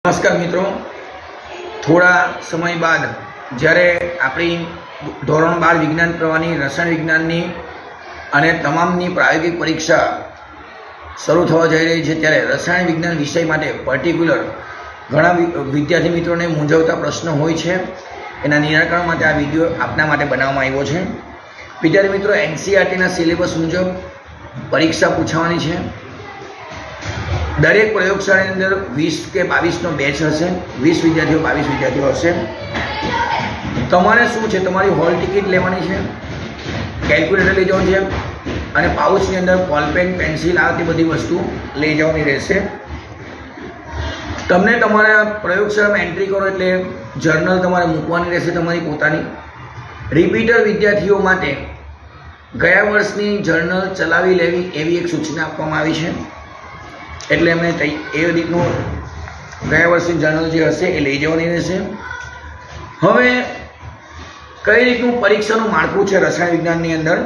નમસ્કાર મિત્રો, થોડા સમય બાદ જ્યારે આપણી ધોરણ 12 વિજ્ઞાન પ્રવાહની રસાયણ વિજ્ઞાનની અને તમામની પ્રાયોગિક પરીક્ષા શરૂ થવા જઈ રહી છે, ત્યારે રસાયણ વિજ્ઞાન વિષય માટે પર્ટિક્યુલર ઘણા વિદ્યાર્થી મિત્રોને મૂંઝવતા પ્રશ્નો હોય છે. એના નિરાકરણ માટે આ વિડીયો આપના માટે બનાવવામાં આવ્યો છે. વિદ્યાર્થી મિત્રો, એનસીઈઆરટીના સિલેબસ મુજબ પરીક્ષા પૂછવાની છે. દરેક પ્રયોગશાળાની અંદર 20 કે 22નો બેચ હશે. 20 વિદ્યાર્થીઓ 22 વિદ્યાર્થીઓ હશે. તમારે શું છે, તમારી હોલ ટિકિટ લેવાની છે, કેલ્ક્યુલેટર લઈ જવાનું છે અને પાઉચની અંદર બોલપેન, પેન્સિલ આ તે બધી વસ્તુ લઈ જવાની રહેશે. તમને તમારા પ્રયોગશાળામાં એન્ટ્રી કરો એટલે જર્નલ તમારે મૂકવાની રહેશે તમારી પોતાની. રિપીટર વિદ્યાર્થીઓ માટે ગયા વર્ષની જર્નલ ચલાવી લેવી એવી એક સૂચના આપવામાં આવી છે. એટલે એમને એ રીતનું ગયા વર્ષની જર્નલ જે હશે એ લઈ જવાની રહેશે. હવે કઈ રીતનું પરીક્ષાનું માળખું છે રસાયણ વિજ્ઞાનની અંદર,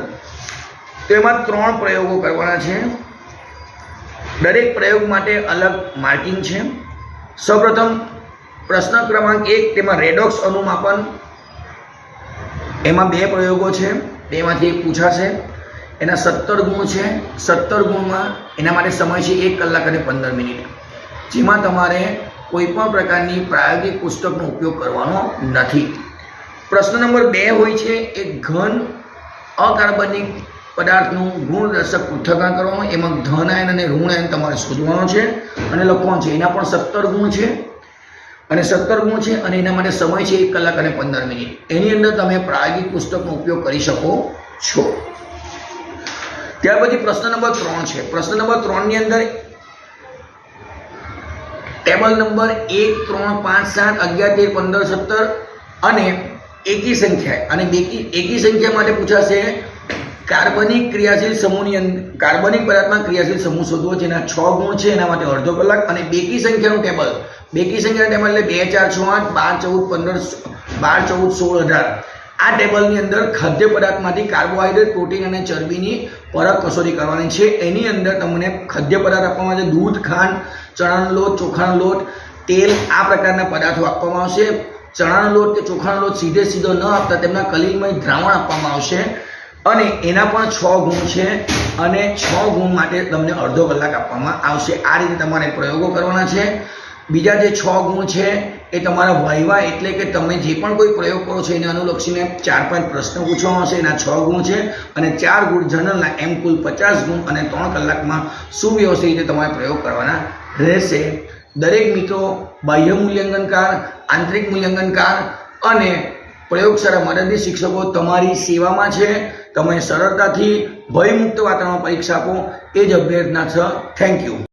તો એમાં 3 પ્રયોગો કરવાના છે. દરેક પ્રયોગ માટે અલગ માર્કિંગ છે. સૌપ્રથમ પ્રશ્ન ક્રમાંક 1, તેમાં રેડોક્સ અનુમાપન, એમાં 2 પ્રયોગો છે, તેમાંથી એક પૂછાશે. એના 17 ગુણ છે. 17 ગુણમાં એના માટે સમય છે 1 કલાક અને 15 મિનિટ, જેમાં તમારે કોઈ પણ પ્રકારની પ્રાયોગિક પુસ્તકનો ઉપયોગ કરવાનો નથી. પ્રશ્ન નંબર 2 હોય છે એ ઘન અકાર્બનિક પદાર્થનું ગુણદર્શક પૃથ્થકરણ કરવાનું. એમાં ધન આયન અને ઋણ આયન તમારે શોધવાનો છે અને લખવાનું છે. એના પણ 17 ગુણ છે અને 17 ગુણ છે અને એના માટે સમય છે 1 કલાક અને 15 મિનિટ. એની અંદર તમે પ્રાયોગિક પુસ્તકનો ઉપયોગ કરી શકો છો. ત્યાર પછી પ્રશ્ન નંબર 3 છે. પ્રશ્ન નંબર 3 ની અંદર ટેબલ નંબર 1, 3, 5, 7, 11, 13, 15, 17 અને એકી સંખ્યા અને એકી સંખ્યા માટે પૂછાશે કાર્બનિક ક્રિયાશીલ સમૂહની અંદર કાર્બનિક પદાર્થમાં ક્રિયાશીલ સમૂહ શોધવો. જેના 6 ગુણ છે, એના માટે અડધો કલાક. અને બેકી સંખ્યાનું ટેબલ, બેકી સંખ્યાનું ટેબલ એટલે 2, 4, 6, 8, 12, 14, 15, 12, 14, 16, 18. આ ટેબલની અંદર ખાદ્ય પદાર્થમાંથી કાર્બોહાઈડ્રેટ, પ્રોટીન અને ચરબીની પરખ કસોટી કરવાની છે. એની અંદર તમને ખાદ્ય પદાર્થ આપવામાં આવશે. દૂધ, ખાંડ, ચણાનો લોટ, ચોખાનો લોટ, તેલ આ પ્રકારના પદાર્થો આપવામાં આવશે. ચણાનો લોટ કે ચોખાનો લોટ સીધો ન આપતા તેમના કલીલમય દ્રાવણ આપવામાં આવશે અને એના પણ 6 ગુણ છે અને 6 ગુણ માટે તમને અડધો કલાક આપવામાં આવશે. આ રીતે તમારે પ્રયોગો કરવાના છે. બીજા જે 6 ગુણ છે એ તમારા વાઇવા એટલે કે તમે જે પણ કોઈ પ્રયોગ કરો છો એને અનુલક્ષીને 4-5 પ્રશ્નો પૂછવામાં આવશે. એના 6 ગુણ છે અને 4 ગુણ જનરલના, એમ કુલ 50 ગુણ અને 3 કલાકમાં સુવ્યવસ્થિત રીતે તમારે પ્રયોગ કરવાના રહેશે. દરેક મિત્રો બાહ્ય મૂલ્યાંકનકાર, આંતરિક મૂલ્યાંકનકાર અને પ્રયોગશાળા મદદની શિક્ષકો તમારી સેવામાં છે. તમે સરળતાથી ભયમુક્ત વાતાવરણમાં પરીક્ષા આપો એ જ અભ્યર્થના છે. Thank you.